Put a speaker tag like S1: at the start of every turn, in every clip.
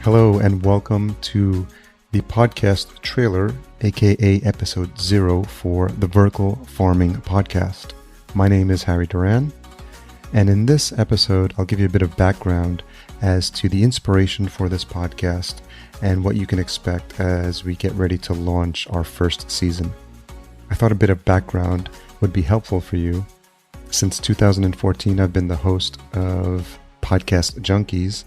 S1: Hello and welcome to the podcast trailer, aka episode 0 for the Vertical Farming Podcast. My name is Harry Duran, and in this episode I'll give you a bit of background as to the inspiration for this podcast and what you can expect as we get ready to launch our first season. I thought a bit of background would be helpful for you. Since 2014 I've been the host of Podcast Junkies.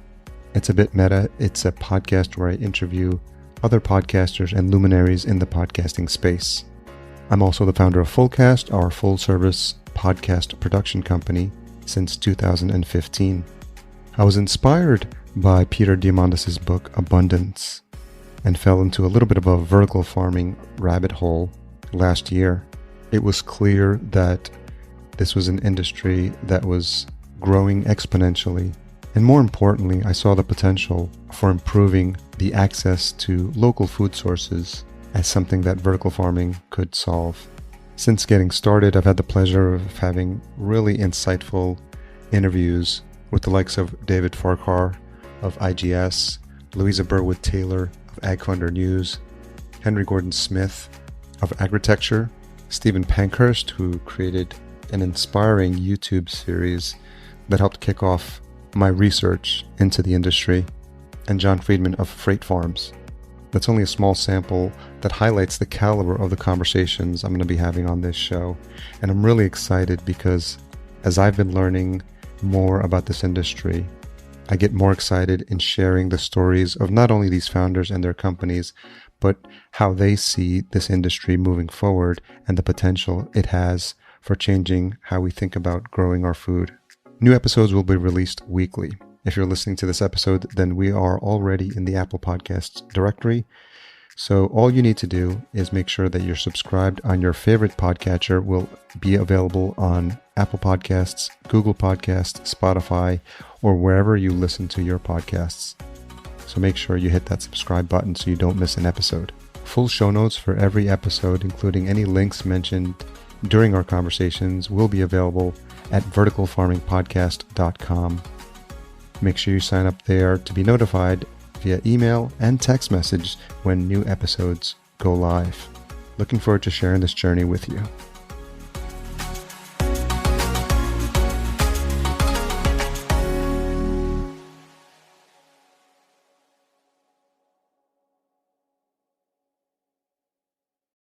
S1: It's a bit meta. It's a podcast where I interview other podcasters and luminaries in the podcasting space. I'm also the founder of Fullcast, our full-service podcast production company, since 2015. I was inspired by Peter Diamandis' book Abundance and fell into a little bit of a vertical farming rabbit hole last year. It was clear that this was an industry that was growing exponentially. And more importantly, I saw the potential for improving the access to local food sources as something that vertical farming could solve. Since getting started, I've had the pleasure of having really insightful interviews with the likes of David Farquhar of IGS, Louisa Burwood-Taylor of AgFunder News, Henry Gordon-Smith of Agritecture, Stephen Pankhurst, who created an inspiring YouTube series that helped kick off my research into the industry, and John Friedman of Freight Farms. That's only a small sample that highlights the caliber of the conversations I'm going to be having on this show. And I'm really excited because as I've been learning more about this industry, I get more excited in sharing the stories of not only these founders and their companies, but how they see this industry moving forward and the potential it has for changing how we think about growing our food. New episodes will be released weekly. If you're listening to this episode, then we are already in the Apple Podcasts directory. So all you need to do is make sure that you're subscribed on your favorite podcatcher. Will be available on Apple Podcasts, Google Podcasts, Spotify, or wherever you listen to your podcasts. So make sure you hit that subscribe button so you don't miss an episode. Full show notes for every episode, including any links mentioned during our conversations, will be available at verticalfarmingpodcast.com. Make sure you sign up there to be notified via email and text message when new episodes go live. Looking forward to sharing this journey with you.